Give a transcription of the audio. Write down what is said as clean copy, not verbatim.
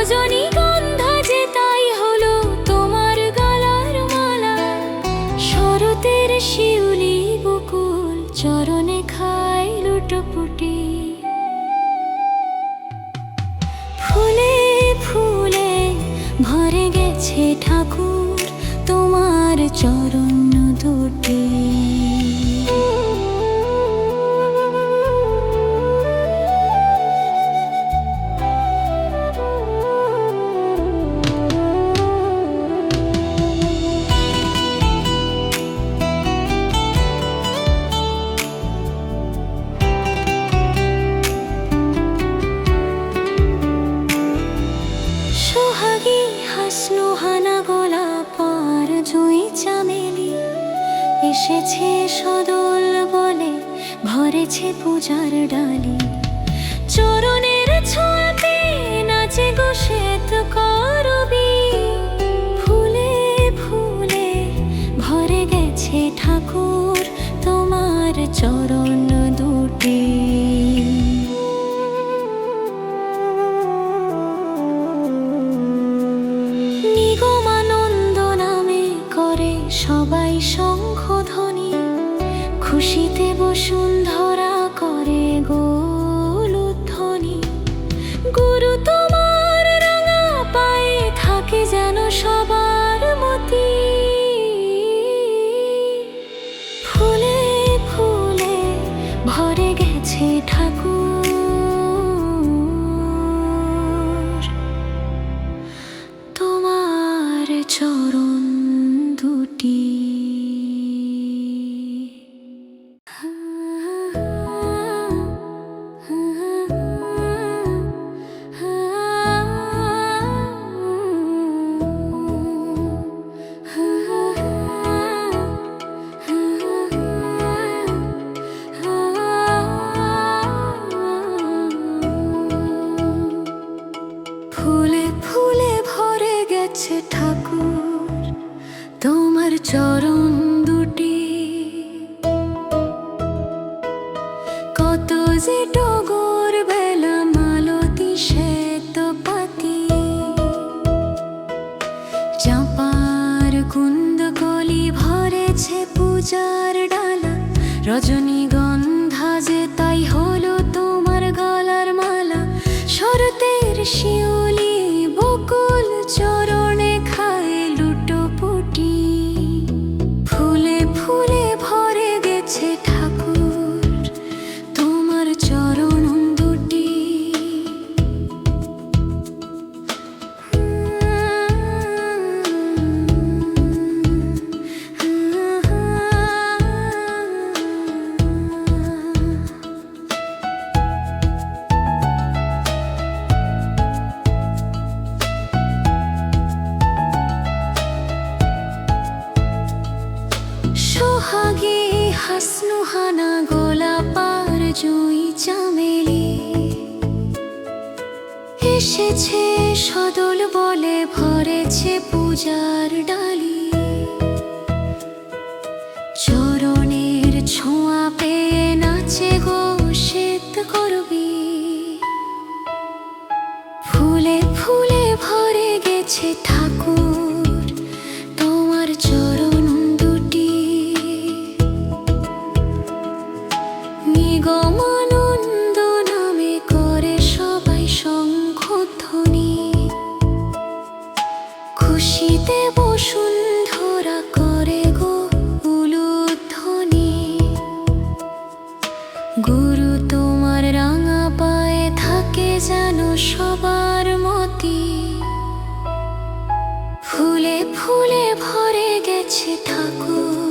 রজনীগন্ধা যে তাই হলো তোমার গলার মালা। শরতের শিউলি বকুল চরণে খায় লুটোপুটি। ফুলে ফুলে ভরে গেছে ঠাকুর তোমার চরণ দুটি। সোহাগী হাসনো হানা গোলাপ আর জুঁই চামেলি এসেছে সদল বলে ভরেছে পূজার ডালি। চরণের ছোঁয়াতে নাচে গো শ্বেত করবী। ফুলে ফুলে ভরে গেছে ঠাকুর তোমার চরণ দুটি। নিগমানন্দ নামে করে সবাই শঙ্খধ্বনি। খুশিতে বসুন্ধরা করে গোলধ্বনি। গুরু তোমার রাঙা পায়ে থাকে যেন সবার মতি। ফুলে ফুলে ভরে গেছে ঠাকুর তোমার চরণ দুটি। ফুলে ফুলে ভরে গেছে ঠাকুর তোমার চরণ দুটি। কত যে ডগর বেলা মালতী শ্বেত পাতি। চাঁপার কুন্দ কলি ভরেছে পূজার ডালা। রজনীগন্ধা যে তাই হলো তোমার গলার মালা। শরতের শিউলি বকুল চরণে খায় লুটোপুটি। ফুলে ফুলে ভরে গেছে ঠাকুর তোমার চরণ দুটি। সোহাগী হাসনো হানা গোলাপ আর জুঁই চামেলি এসেছে সদল বলে ভরেছে পূজার ডালি। চরণের ছোঁয়া পেয়ে নাচে গো শ্বেত করবী। ফুলে ফুলে ভরে গেছে ঠাকুর তোমার চরণ দুটি। নিগমানন্দ নামে করে সবাই শঙ্খধ্বনি। খুশিতে বসুন্ধরা করে গো উলুধ্বনি। গুরু তোমার রাঙা পায়ে থাকে যেন সবার মতি। ফুলে ফুলে ভরে গেছে ঠাকুর